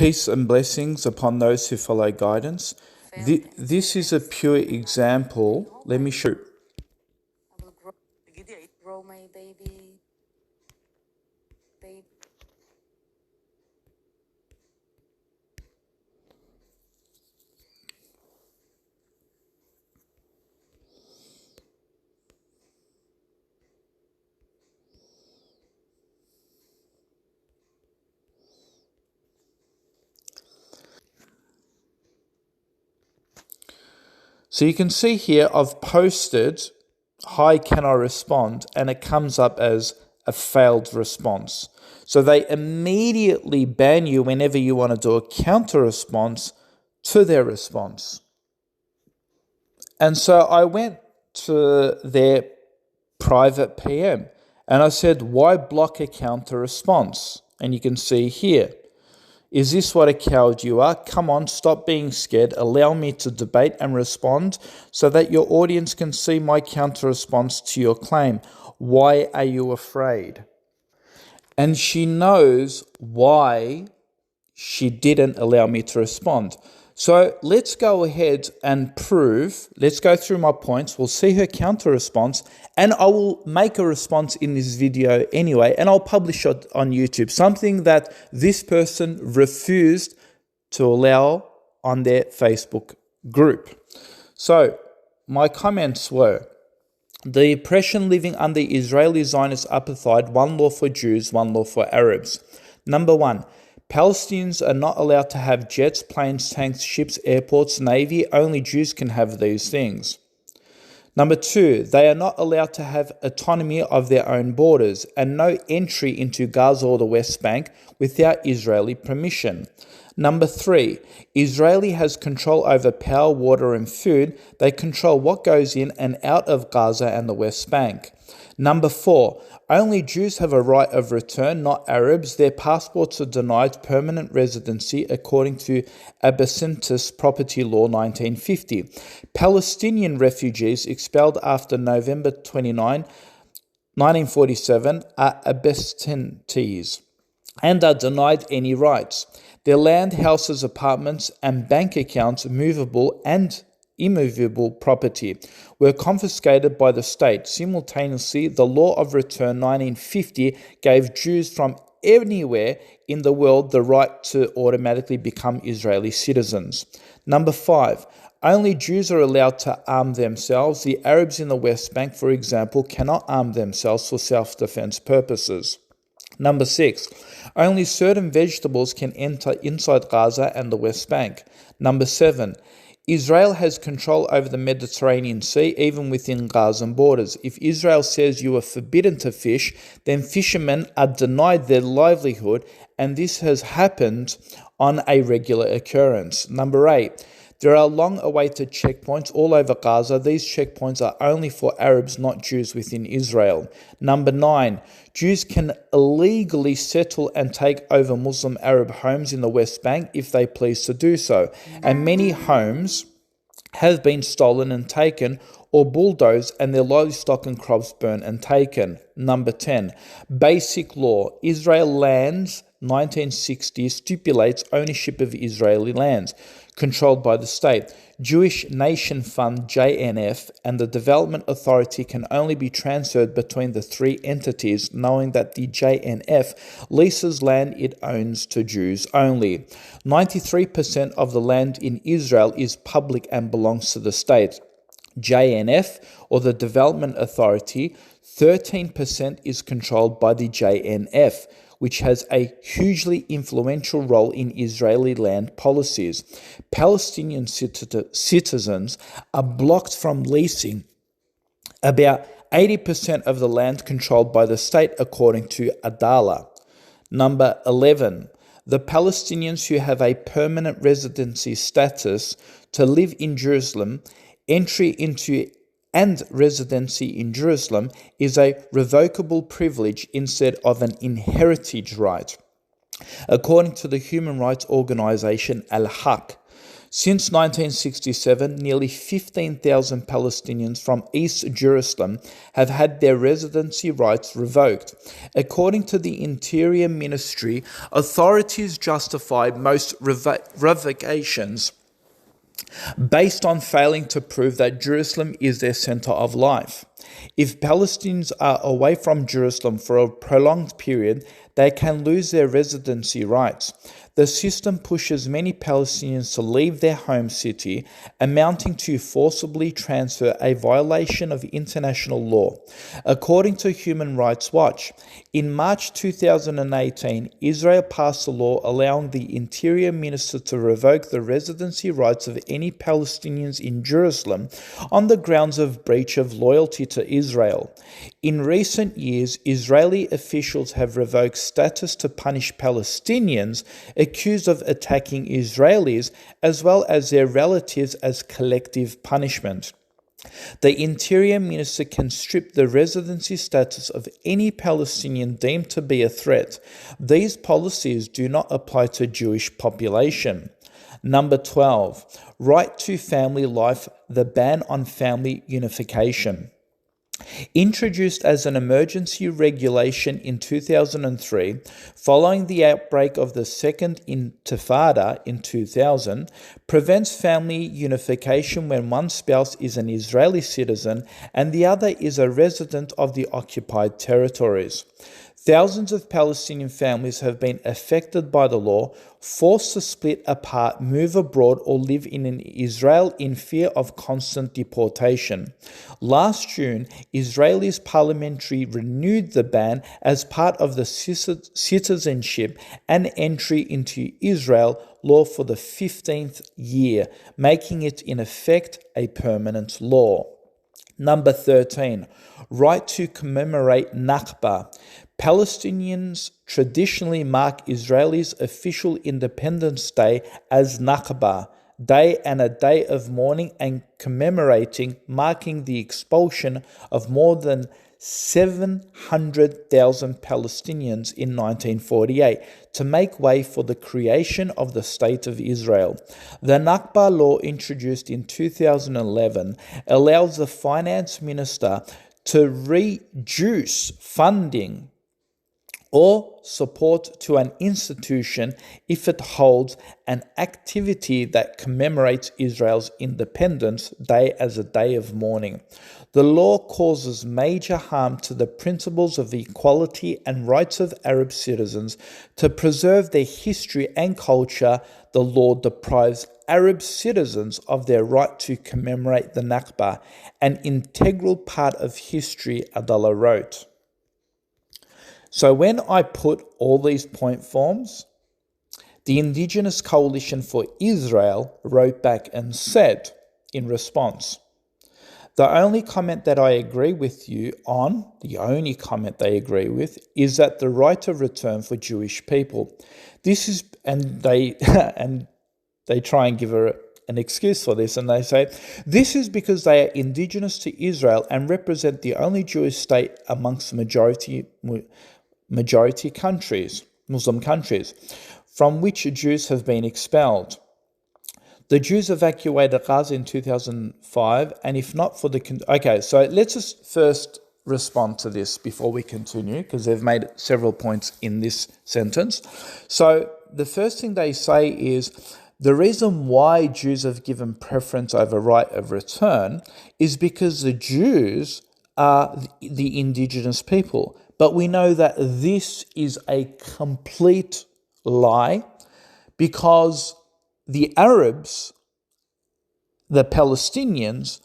Peace and blessings upon those who follow guidance. This is a pure example. Let me show you. I will grow my baby. So you can see here I've posted, "Hi, can I respond?" and it comes up as a failed response. So they immediately ban you whenever you want to do a counter response to their response. And so I went to their private PM and I said, "Why block a counter response?" And you can see here, "Is this what a coward you are? Come on, stop being scared. Allow me to debate and respond so that your audience can see my counter response to your claim. Why are you afraid?" And she knows why she didn't allow me to respond. So let's go ahead and prove. Let's go through my points. We'll see her counter response, and I will make a response in this video anyway, and I'll publish it on YouTube. Something that this person refused to allow on their Facebook group. So my comments were: the oppression living under Israeli Zionist apartheid, one law for Jews, one law for Arabs. Number one, Palestinians are not allowed to have jets, planes, tanks, ships, airports, navy. Only Jews can have these things. Number two, they are not allowed to have autonomy of their own borders and no entry into Gaza or the West Bank without Israeli permission. Number three, Israel has control over power, water, and food. They control what goes in and out of Gaza and the West Bank. Number four, only Jews have a right of return, not Arabs. Their passports are denied permanent residency according to Abbasintis Property Law 1950. Palestinian refugees expelled after November 29, 1947 are Abbasintis and are denied any rights. Their land, houses, apartments, and bank accounts, movable and immovable property, were confiscated by the state. Simultaneously, the Law of Return 1950 gave Jews from anywhere in the world the right to automatically become Israeli citizens. Number five, only Jews are allowed to arm themselves. The Arabs in the West Bank, for example, cannot arm themselves for self-defense purposes. Number six, only certain vegetables can enter inside Gaza and the West Bank. Number seven, Israel has control over the Mediterranean Sea, even within Gazan borders. If Israel says you are forbidden to fish, then fishermen are denied their livelihood, and this has happened on a regular occurrence. Number eight, there are long-awaited checkpoints all over Gaza. These checkpoints are only for Arabs, not Jews within Israel. Number nine, Jews can illegally settle and take over Muslim Arab homes in the West Bank if they please to do so. And many homes have been stolen and taken or bulldozed and their livestock and crops burned and taken. Number 10, basic law. Israel lands 1960 stipulates ownership of Israeli lands controlled by the state. Jewish Nation Fund, JNF, and the Development Authority can only be transferred between the three entities, knowing that the JNF leases land it owns to Jews only. 93% of the land in Israel is public and belongs to the state. JNF, or the Development Authority, 13% is controlled by the JNF, which has a hugely influential role in Israeli land policies. Palestinian citizens are blocked from leasing about 80% of the land controlled by the state, according to Adala. Number 11, the Palestinians who have a permanent residency status to live in Jerusalem, entry into and residency in Jerusalem is a revocable privilege instead of an inherited right, according to the human rights organization Al-Haq. Since 1967, nearly 15,000 Palestinians from East Jerusalem have had their residency rights revoked. According to the Interior Ministry, authorities justified most revocations based on failing to prove that Jerusalem is their center of life. If Palestinians are away from Jerusalem for a prolonged period, they can lose their residency rights. The system pushes many Palestinians to leave their home city, amounting to forcibly transfer, a violation of international law. According to Human Rights Watch, in March 2018, Israel passed a law allowing the Interior Minister to revoke the residency rights of any Palestinians in Jerusalem on the grounds of breach of loyalty to Israel. In recent years, Israeli officials have revoked status to punish Palestinians accused of attacking Israelis as well as their relatives as collective punishment. The Interior Minister can strip the residency status of any Palestinian deemed to be a threat. These policies do not apply to Jewish population. Number 12, right to family life, the ban on family unification. Introduced as an emergency regulation in 2003, following the outbreak of the Second Intifada in 2000, prevents family unification when one spouse is an Israeli citizen and the other is a resident of the occupied territories. Thousands of Palestinian families have been affected by the law, forced to split apart, move abroad, or live in Israel in fear of constant deportation. Last June, Israel's parliament renewed the ban as part of the citizenship and entry into Israel law for the 15th year, making it in effect a permanent law. Number 13, right to commemorate Nakba. Palestinians traditionally mark Israelis' official Independence Day as Nakba Day and a day of mourning and commemorating, marking the expulsion of more than 700,000 Palestinians in 1948 to make way for the creation of the State of Israel. The Nakba law, introduced in 2011, allows the finance minister to reduce funding or support to an institution if it holds an activity that commemorates Israel's Independence Day as a day of mourning. The law causes major harm to the principles of equality and rights of Arab citizens. To preserve their history and culture, the law deprives Arab citizens of their right to commemorate the Nakba, an integral part of history, Adallah wrote. So when I put all these point forms, the Indigenous Coalition for Israel wrote back and said in response, the only comment that I agree with you on, the only comment they agree with, is that the right of return for Jewish people. This is, and they try and give an excuse for this, and they say, this is because they are indigenous to Israel and represent the only Jewish state amongst majority countries, Muslim countries, from which Jews have been expelled. The Jews evacuated Gaza in 2005, and if not for the... Okay, so let's just first respond to this before we continue, because they've made several points in this sentence. So the first thing they say is, the reason why Jews have given preference over right of return is because the Jews are the indigenous people. But we know that this is a complete lie, because the Arabs, the Palestinians,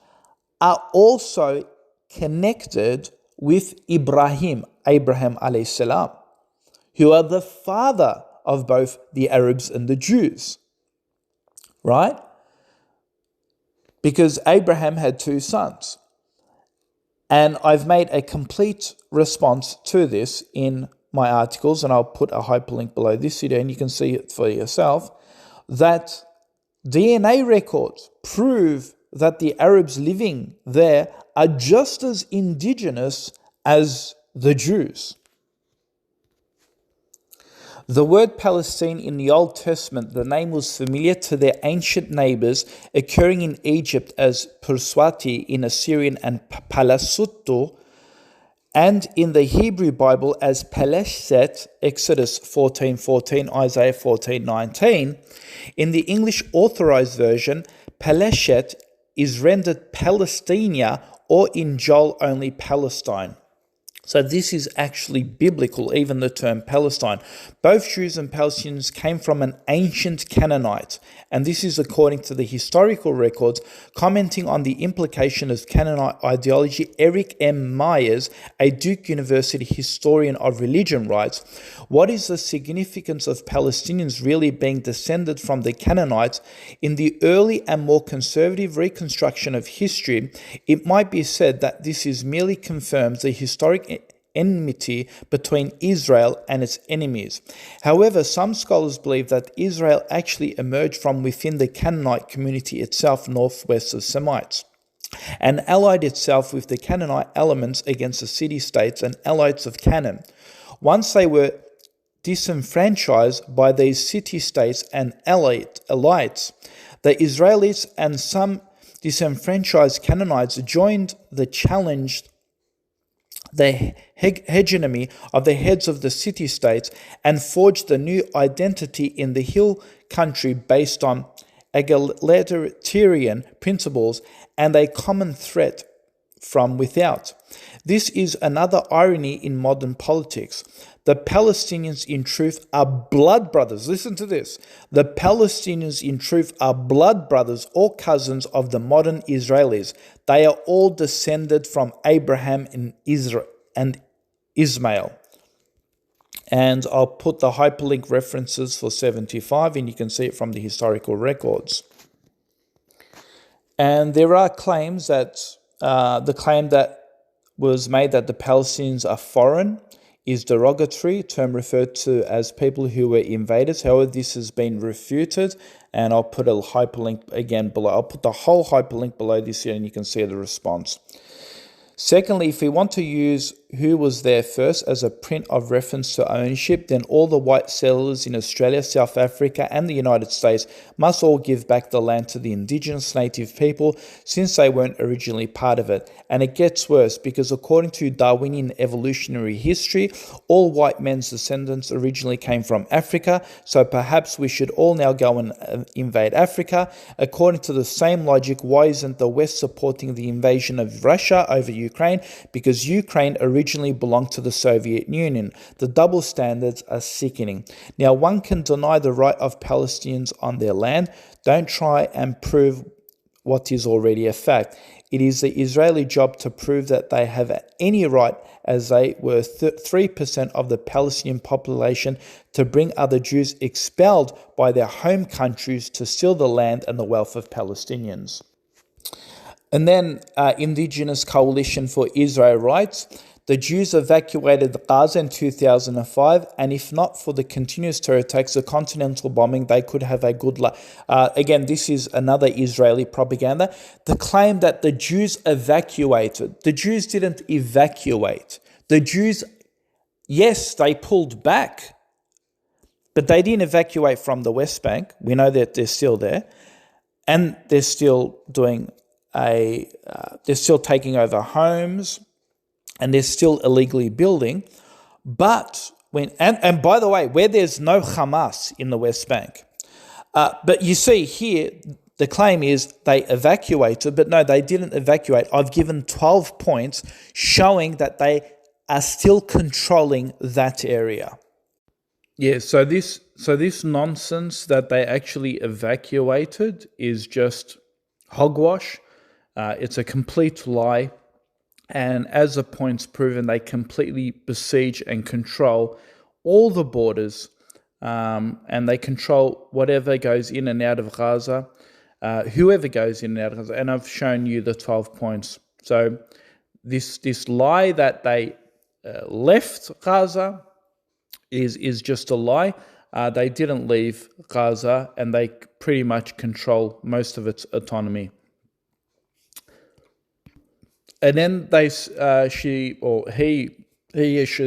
are also connected with Abraham alayhi salam, who are the father of both the Arabs and the Jews, right? Because Abraham had two sons. And I've made a complete response to this in my articles, and I'll put a hyperlink below this video and you can see it for yourself, that DNA records prove that the Arabs living there are just as indigenous as the Jews. The word Palestine in the Old Testament, the name was familiar to their ancient neighbors, occurring in Egypt as Purswati in Assyrian and Palasuttu, and in the Hebrew Bible as Paleshet, Exodus 14:14, Isaiah 14:19. In the English Authorized Version, Paleshet is rendered Palestinia, or in Joel only Palestine. So this is actually biblical, even the term Palestine. Both Jews and Palestinians came from an ancient Canaanite, and this is according to the historical records. Commenting on the implication of Canaanite ideology, Eric M. Myers, a Duke University historian of religion, writes, "What is the significance of Palestinians really being descended from the Canaanites? In the early and more conservative reconstruction of history, it might be said that this is merely confirms the historic enmity between Israel and its enemies. However, some scholars believe that Israel actually emerged from within the Canaanite community itself, northwest of Semites, and allied itself with the Canaanite elements against the city-states and allies of Canaan. Once they were disenfranchised by these city-states and allies, the Israelis and some disenfranchised Canaanites joined the challenged the hegemony of the heads of the city-states and forged a new identity in the hill country based on egalitarian principles and a common threat from without. This is another irony in modern politics. The Palestinians in truth are blood brothers. Listen to this. The Palestinians in truth are blood brothers or cousins of the modern Israelis. They are all descended from Abraham and Ismail. And I'll put the hyperlink references for 75, and you can see it from the historical records. And there are claims that the claim that was made that the Palestinians are foreign is derogatory, term referred to as people who were invaders. However, this has been refuted, and I'll put a hyperlink again below. I'll put the whole hyperlink below this here, and you can see the response. Secondly, if we want to use who was there first as a print of reference to ownership, then all the white settlers in Australia, South Africa, and the United States must all give back the land to the indigenous native people since they weren't originally part of it. And it gets worse because according to Darwinian evolutionary history, all white men's descendants originally came from Africa, so perhaps we should all now go and invade Africa. According to the same logic, why isn't the West supporting the invasion of Russia over Ukraine? Because Ukraine originally belonged to the Soviet Union. The double standards are sickening. Now, one can deny the right of Palestinians on their land. Don't try and prove what is already a fact. It is the Israeli job to prove that they have any right, as they were 3% of the Palestinian population, to bring other Jews expelled by their home countries to steal the land and the wealth of Palestinians. And then Indigenous Coalition for Israel writes, the Jews evacuated Gaza in 2005, and if not for the continuous terror attacks, the continental bombing, they could have a good life. Again, this is another Israeli propaganda. The claim that the Jews evacuated. The Jews didn't evacuate. The Jews, yes, they pulled back, but they didn't evacuate from the West Bank. We know that they're still there, and they're still doing they're still taking over homes, and they're still illegally building. But when and by the way, where there's no Hamas in the West Bank, but you see here, the claim is they evacuated, but no, they didn't evacuate. I've given 12 points showing that they are still controlling that area. Yeah, so this nonsense that they actually evacuated is just hogwash. It's a complete lie. And as the point's proven, they completely besiege and control all the borders, and they control whatever goes in and out of Gaza, whoever goes in and out of Gaza. And I've shown you the 12 points. So this lie that they left Gaza is just a lie. They didn't leave Gaza, and they pretty much control most of its autonomy. And then she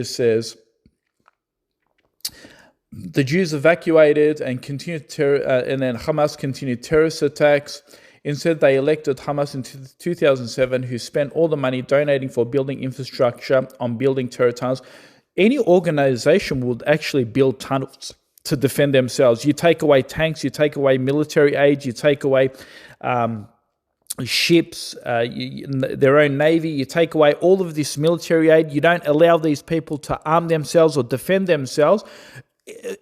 says, the Jews evacuated and and then Hamas continued terrorist attacks. Instead, they elected Hamas in 2007, who spent all the money donating for building infrastructure on building terror tunnels. Any organization would actually build tunnels to defend themselves. You take away tanks, you take away military aid, you take away ships, their own navy, you take away all of this military aid. You don't allow these people to arm themselves or defend themselves.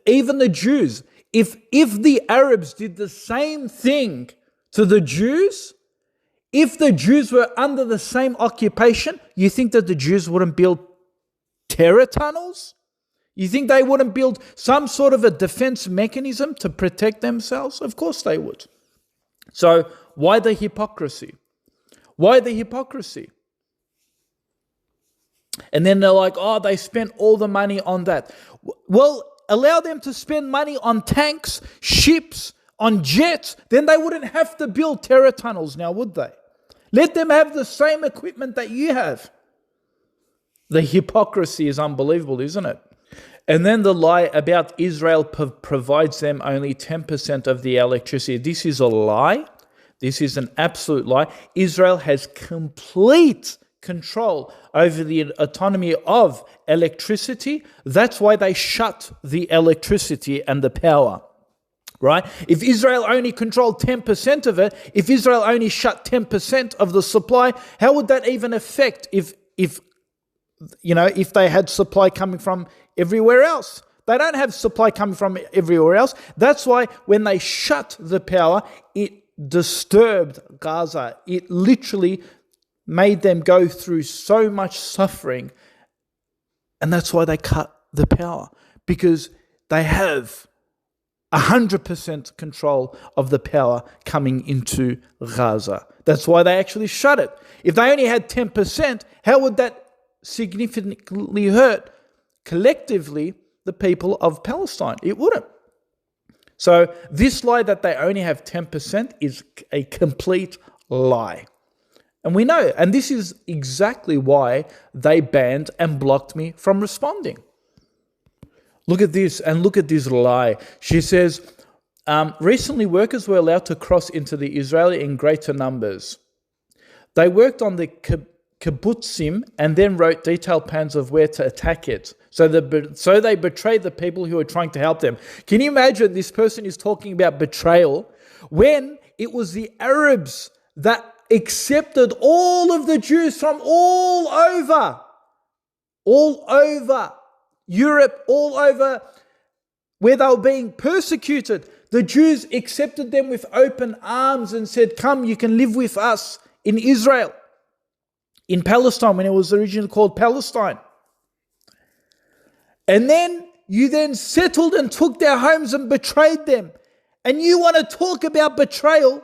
Even the Jews, if the Arabs did the same thing to the Jews, if the Jews were under the same occupation, you think that the Jews wouldn't build terror tunnels? You think they wouldn't build some sort of a defense mechanism to protect themselves? Of course they would. So why the hypocrisy? Why the hypocrisy? And then they're like, oh, they spent all the money on that. Well, allow them to spend money on tanks, ships, on jets, then they wouldn't have to build terror tunnels now, would they? Let them have the same equipment that you have. The hypocrisy is unbelievable, isn't it? And then the lie about Israel provides them only 10% of the electricity. This is a lie. This is an absolute lie. Israel has complete control over the autonomy of electricity. That's why they shut the electricity and the power. Right? If Israel only controlled 10% of it, if Israel only shut 10% of the supply, how would that even affect if they had supply coming from everywhere else? They don't have supply coming from everywhere else. That's why when they shut the power, it disturbed Gaza. It literally made them go through so much suffering. And that's why they cut the power, because they have 100% control of the power coming into Gaza. That's why they actually shut it. If they only had 10%, how would that significantly hurt collectively the people of Palestine? It wouldn't. So this lie that they only have 10% is a complete lie. And we know, and this is exactly why they banned and blocked me from responding. Look at this, and look at this lie. She says, recently workers were allowed to cross into the Israeli in greater numbers. They worked on the kibbutzim and then wrote detailed plans of where to attack it. So they betrayed the people who were trying to help them. Can you imagine this person is talking about betrayal when it was the Arabs that accepted all of the Jews from all over Europe, all over where they were being persecuted. The Jews accepted them with open arms and said, come, you can live with us in Israel, in Palestine, when it was originally called Palestine. And then you then settled and took their homes and betrayed them. And you want to talk about betrayal?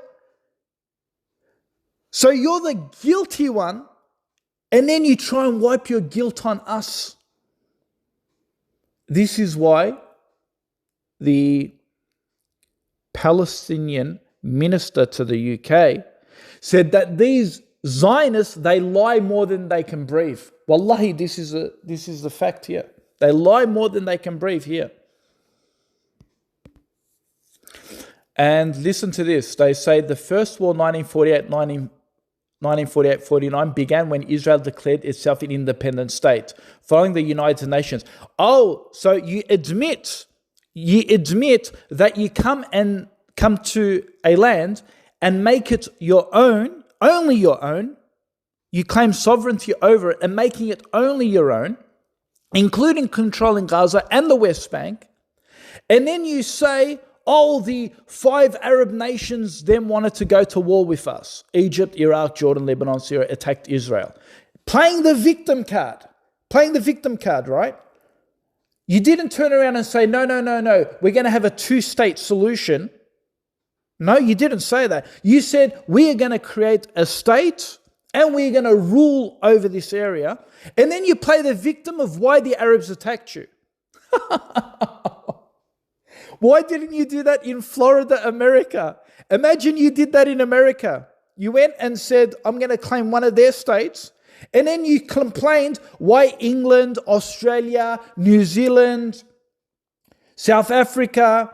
So you're the guilty one, and then you try and wipe your guilt on us. This is why the Palestinian minister to the UK said that these Zionists, they lie more than they can breathe. Wallahi, this is the fact here. They lie more than they can breathe here. And listen to this. They say the First War 1948-49 began when Israel declared itself an independent state, following the United Nations. Oh, so you admit that you come to a land and make it your own, only your own. You claim sovereignty over it and making it only your own, including controlling Gaza and the West Bank. And then you say, oh, the 5 Arab nations then wanted to go to war with us. Egypt, Iraq, Jordan, Lebanon, Syria attacked Israel. Playing the victim card, right? You didn't turn around and say, no, we're going to have a 2-state solution. No, you didn't say that. You said, we are going to create a state and we're going to rule over this area. And then you play the victim of why the Arabs attacked you. Why didn't you do that in Florida, America? Imagine you did that in America. You went and said, I'm going to claim one of their states. And then you complained why England, Australia, New Zealand, South Africa,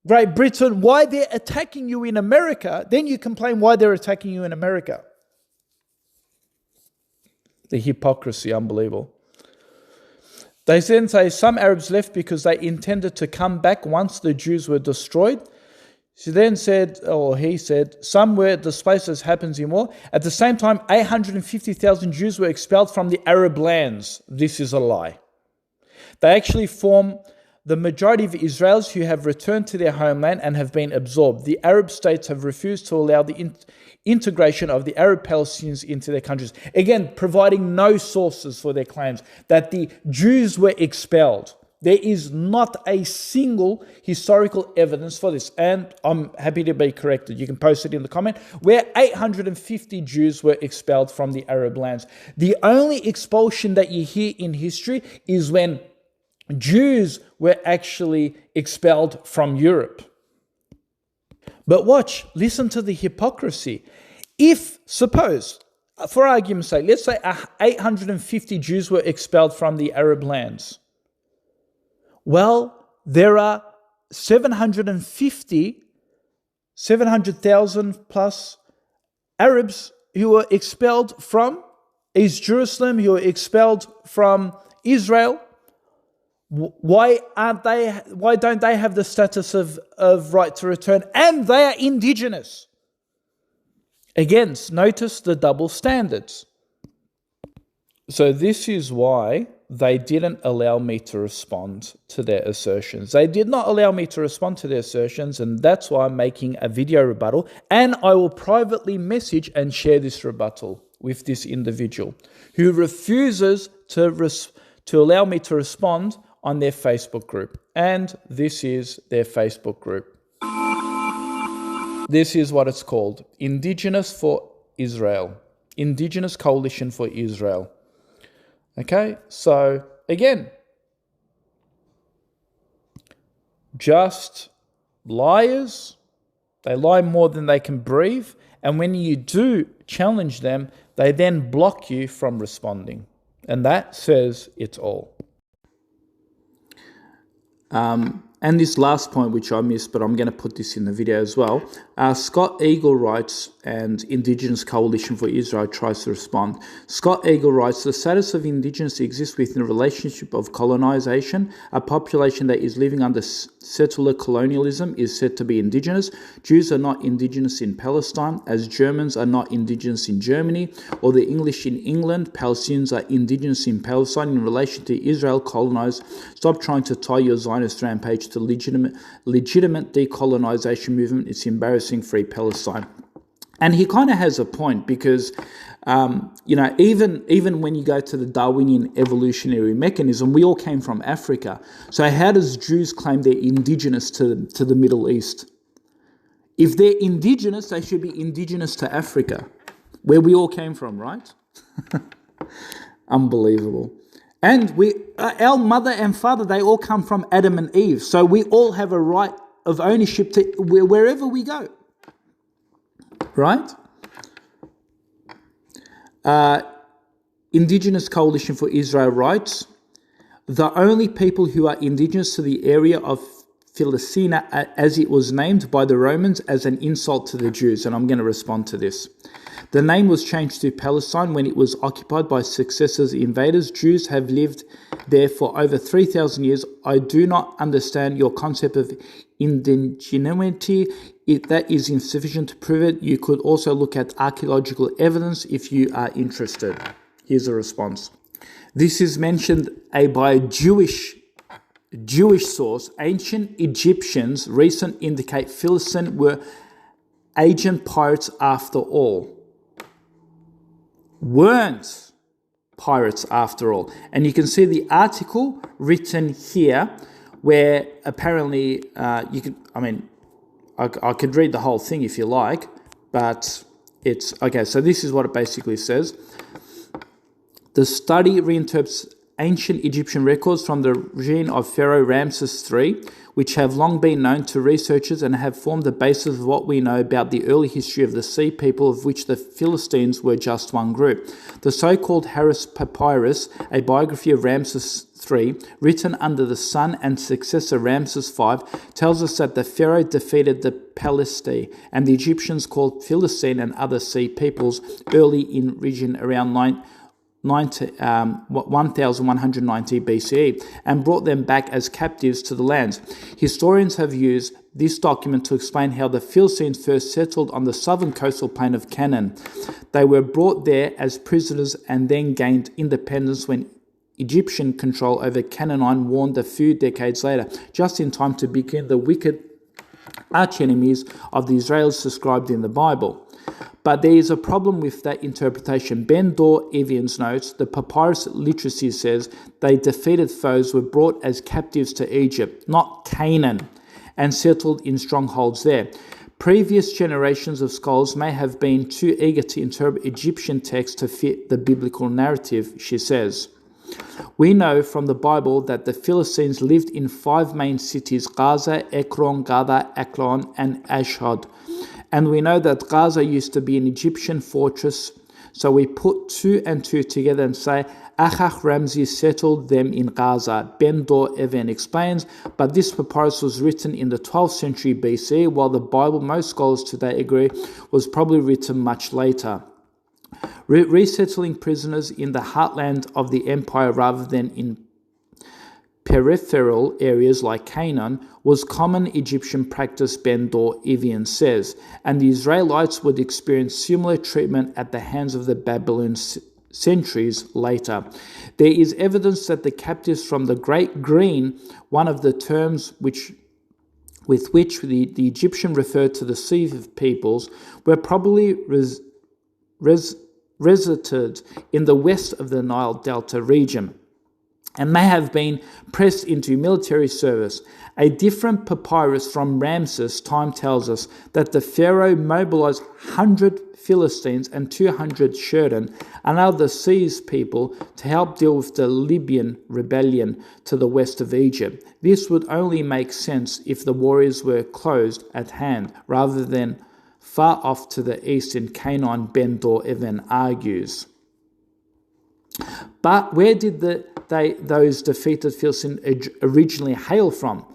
Great Britain, why they're attacking you in America, then you complain why they're attacking you in America. The hypocrisy, unbelievable. They then say some Arabs left because they intended to come back once the Jews were destroyed. She then said, or he said, some were displaced as happens in war. At the same time, 850,000 Jews were expelled from the Arab lands. This is a lie. They actually form the majority of Israelis who have returned to their homeland and have been absorbed. The Arab states have refused to allow the integration of the Arab Palestinians into their countries. Again, providing no sources for their claims that the Jews were expelled. There is not a single historical evidence for this. And I'm happy to be corrected. You can post it in the comment where 850 Jews were expelled from the Arab lands. The only expulsion that you hear in history is when Jews were actually expelled from Europe. But watch, listen to the hypocrisy. If, suppose, for argument's sake, let's say 850 Jews were expelled from the Arab lands. Well, there are 700,000 plus Arabs who were expelled from East Jerusalem, who were expelled from Israel. Why don't they have the status of right to return? And they are indigenous. Again, notice the double standards. So this is why they didn't allow me to respond to their assertions. They did not allow me to respond to their assertions, and that's why I'm making a video rebuttal. And I will privately message and share this rebuttal with this individual who refuses to allow me to respond on their Facebook group. And this is their Facebook group. This is what it's called. Indigenous for Israel. Indigenous Coalition for Israel. Okay, so again, just liars. They lie more than they can breathe. And when you do challenge them, they then block you from responding. And that says it's all. And this last point, which I missed, but I'm going to put this in the video as well. Scott Eagle writes, and Indigenous Coalition for Israel tries to respond. Scott Eagle writes, the status of indigenous exists within a relationship of colonization. A population that is living under settler colonialism is said to be indigenous. Jews are not indigenous in Palestine, as Germans are not indigenous in Germany, or the English in England. Palestinians are indigenous in Palestine in relation to Israel colonized. Stop trying to tie your Zionist rampage to legitimate decolonization movement. It's embarrassing. Free Palestine. And he kind of has a point because, even when you go to the Darwinian evolutionary mechanism, we all came from Africa. So how does Jews claim they're indigenous to the Middle East? If they're indigenous, they should be indigenous to Africa, where we all came from, right? Unbelievable. And our mother and father, they all come from Adam and Eve. So we all have a right of ownership to wherever we go. Right? Indigenous Coalition for Israel writes, the only people who are indigenous to the area of Philistina, as it was named by the Romans as an insult to the Jews. And I'm going to respond to this. The name was changed to Palestine when it was occupied by successive invaders. Jews have lived there for over 3,000 years. I do not understand your concept of indigeneity. If that is insufficient to prove it, you could also look at archaeological evidence if you are interested. Here's a response. This is mentioned by a Jewish source. Ancient Egyptians recently indicate Philistines were ancient pirates after all. Weren't pirates after all. And you can see the article written here where apparently I could read the whole thing if you like, but it's okay. So this is what it basically says. The study reinterprets ancient Egyptian records from the reign of Pharaoh Ramses III, which have long been known to researchers and have formed the basis of what we know about the early history of the sea people, of which the Philistines were just one group. The so-called Harris Papyrus, a biography of Ramses 3, written under the son and successor Ramses V, tells us that the Pharaoh defeated the Palestinians and the Egyptians called Philistine and other sea peoples early in region around 1190 BCE and brought them back as captives to the lands. Historians have used this document to explain how the Philistines first settled on the southern coastal plain of Canaan. They were brought there as prisoners and then gained independence when Egyptian control over Canaan warned a few decades later, just in time to begin the wicked arch-enemies of the Israelis described in the Bible. But there is a problem with that interpretation. Ben Dor Evians notes, the papyrus literacy says they defeated foes were brought as captives to Egypt, not Canaan, and settled in strongholds there. Previous generations of scholars may have been too eager to interpret Egyptian texts to fit the biblical narrative, she says. We know from the Bible that the Philistines lived in 5 main cities, Gaza, Ekron, Gada, Eklon, and Ashdod. And we know that Gaza used to be an Egyptian fortress, so we put 2 and 2 together and say, Achach Ramses settled them in Gaza. Ben Dor Even explains, but this papyrus was written in the 12th century BC, while the Bible, most scholars today agree, was probably written much later. Resettling prisoners in the heartland of the empire rather than in peripheral areas like Canaan was common Egyptian practice, Ben Dor Evian says, and the Israelites would experience similar treatment at the hands of the Babylonians centuries later. There is evidence that the captives from the Great Green, one of the terms with which the Egyptian referred to the sea of peoples, were probably resided in the west of the Nile Delta region and may have been pressed into military service. A different papyrus from Ramses' time tells us that the Pharaoh mobilized 100 Philistines and 200 Sheridan and other seas people to help deal with the Libyan rebellion to the west of Egypt. This would only make sense if the warriors were close at hand rather than far off to the east in Canaan, Ben Dor Even argues. But where did those defeated Philistines originally hail from?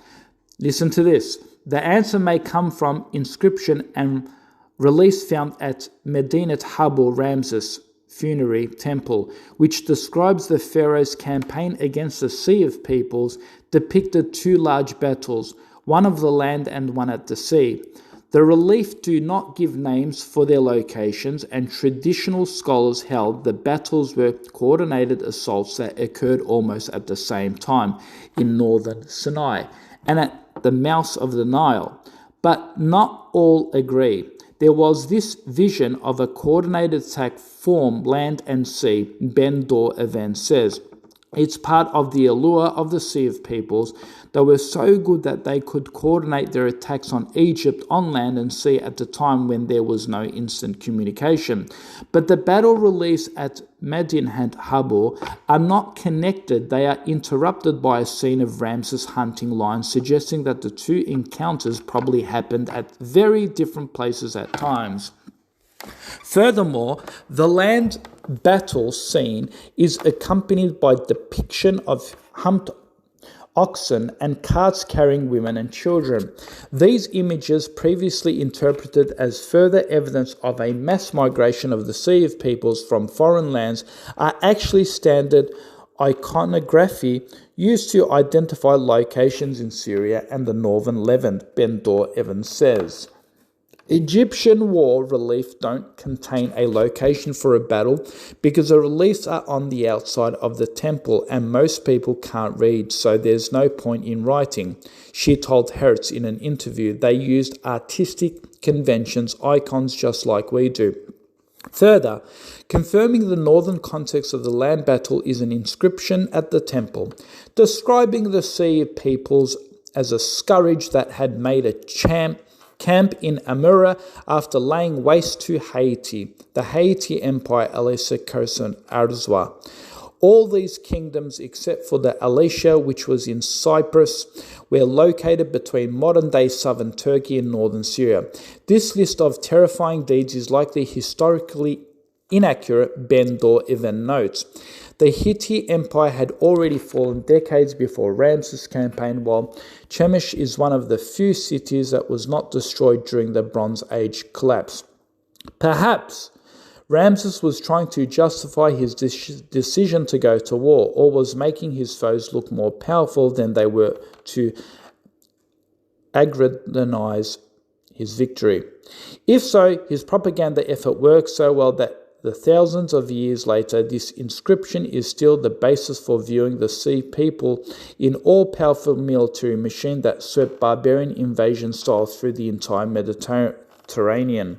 Listen to this. The answer may come from inscription and reliefs found at Medinat Habu Ramses funerary temple, which describes the pharaoh's campaign against the sea of peoples, depicted 2 large battles, one of the land and one at the sea. The relief do not give names for their locations, and traditional scholars held the battles were coordinated assaults that occurred almost at the same time in northern Sinai and at the mouth of the Nile. But not all agree. There was this vision of a coordinated attack from land and sea, Ben Dor Even says. It's part of the allure of the Sea of Peoples. They were so good that they could coordinate their attacks on Egypt on land and sea at the time when there was no instant communication. But the battle reliefs at Medinat Habu are not connected. They are interrupted by a scene of Ramses hunting lions, suggesting that the 2 encounters probably happened at very different places at times. Furthermore, the land battle scene is accompanied by depiction of humped oxen and carts carrying women and children. These images, previously interpreted as further evidence of a mass migration of the Sea of Peoples from foreign lands, are actually standard iconography used to identify locations in Syria and the northern Levant, Ben Dor Even says. Egyptian war relief don't contain a location for a battle because the reliefs are on the outside of the temple and most people can't read, so there's no point in writing. She told Hertz in an interview they used artistic conventions, icons just like we do. Further, confirming the northern context of the land battle is an inscription at the temple, describing the Sea of Peoples as a scourge that had made a camp in Amura after laying waste to Haiti, the Haiti Empire, Elisa Khosan Arzwa. All these kingdoms, except for the Alicia, which was in Cyprus, were located between modern-day southern Turkey and northern Syria. This list of terrifying deeds is likely historically inaccurate, Ben-Dor even notes. The Hittite Empire had already fallen decades before Ramses' campaign, while Chemesh is one of the few cities that was not destroyed during the Bronze Age collapse. Perhaps Ramses was trying to justify his decision to go to war, or was making his foes look more powerful than they were to aggrandise his victory. If so, his propaganda effort worked so well that the thousands of years later, this inscription is still the basis for viewing the Sea people in all-powerful military machine that swept barbarian invasion style through the entire Mediterranean.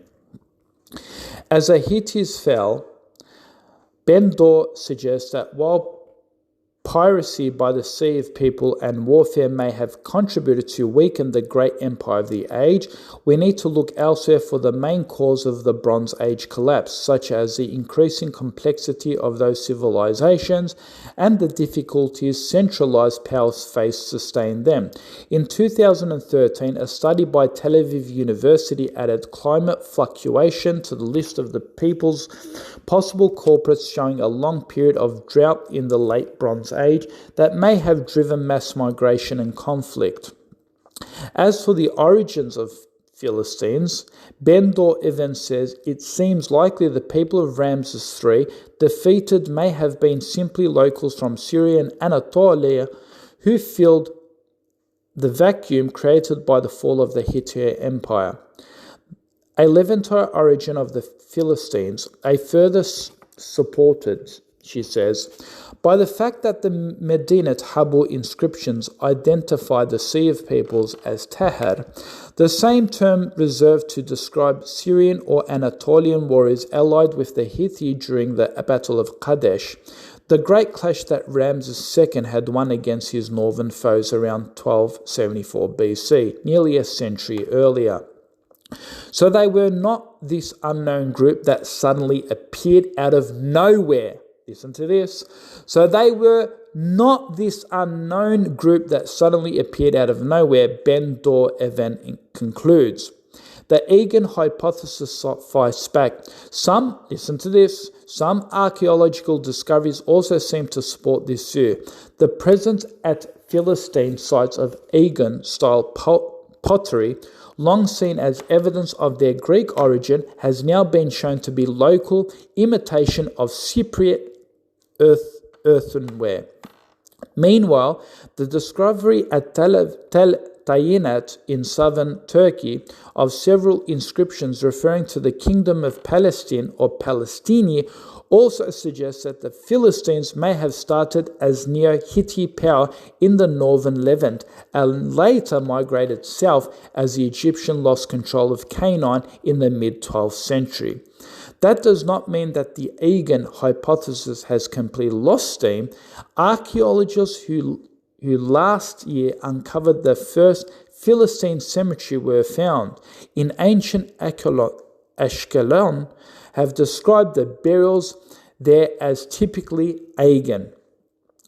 As the Hittites fell, Ben-Dor suggests that while piracy by the Sea of people and warfare may have contributed to weaken the great empire of the age, we need to look elsewhere for the main cause of the Bronze Age collapse, such as the increasing complexity of those civilizations and the difficulties centralized powers faced to sustain them. In 2013, a study by Tel Aviv University added climate fluctuation to the list of the people's possible culprits, showing a long period of drought in the late Bronze Age that may have driven mass migration and conflict. As for the origins of Philistines, Ben-Dor even says it seems likely the people of Ramses III defeated may have been simply locals from Syria and Anatolia who filled the vacuum created by the fall of the Hittite Empire. A Levantine origin of the Philistines, a further supported, she says, by the fact that the Medinat Habu inscriptions identify the Sea of Peoples as Tahar, the same term reserved to describe Syrian or Anatolian warriors allied with the Hittite during the Battle of Kadesh, the great clash that Ramses II had won against his northern foes around 1274 BC, nearly a century earlier. So they were not this unknown group that suddenly appeared out of nowhere. Listen to this. So they were not this unknown group that suddenly appeared out of nowhere, Ben-Dor even concludes. The Egan hypothesis fights back. Listen to this, some archaeological discoveries also seem to support this view. The presence at Philistine sites of Egan-style pottery, long seen as evidence of their Greek origin, has now been shown to be local imitation of Cypriot earthenware. Meanwhile, the discovery at Tel Tayinat in southern Turkey of several inscriptions referring to the Kingdom of Palestine or Palestini also suggests that the Philistines may have started as Neo-Hittite power in the northern Levant and later migrated south as the Egyptians lost control of Canaan in the mid-12th century. That does not mean that the Egan hypothesis has completely lost steam. Archaeologists who last year uncovered the first Philistine cemetery were found in ancient Ashkelon have described the burials there as typically Egan.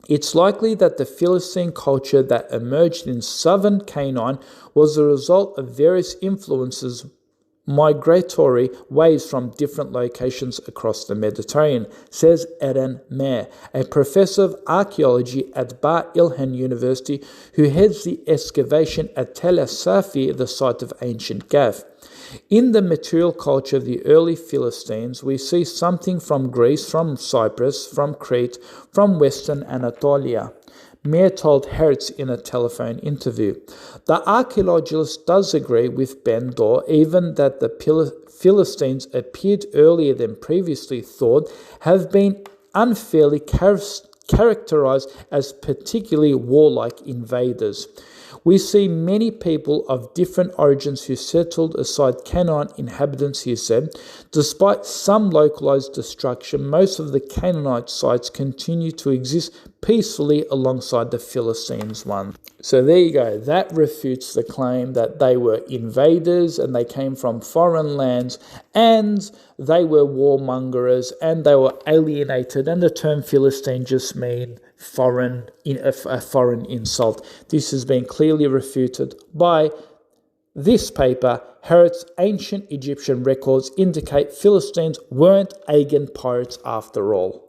It's likely that the Philistine culture that emerged in southern Canaan was the result of various influences, migratory waves from different locations across the Mediterranean, says Eren Meir, a professor of archaeology at Bar Ilan University who heads the excavation at Tel Safi, the site of ancient Gath. In the material culture of the early Philistines, we see something from Greece, from Cyprus, from Crete, from Western Anatolia. Meir told Hertz in a telephone interview. The archaeologist does agree with Ben-Dor even that the Philistines appeared earlier than previously thought, have been unfairly characterized as particularly warlike invaders. We see many people of different origins who settled aside Canaan inhabitants, he said. Despite some localized destruction, most of the Canaanite sites continue to exist peacefully alongside the Philistines one. So there you go. That refutes the claim that they were invaders and they came from foreign lands and they were warmongers and they were alienated, and the term Philistine just means a foreign insult. This has been clearly refuted by This paper, Harriot's ancient Egyptian records indicate Philistines weren't Aegean pirates after all.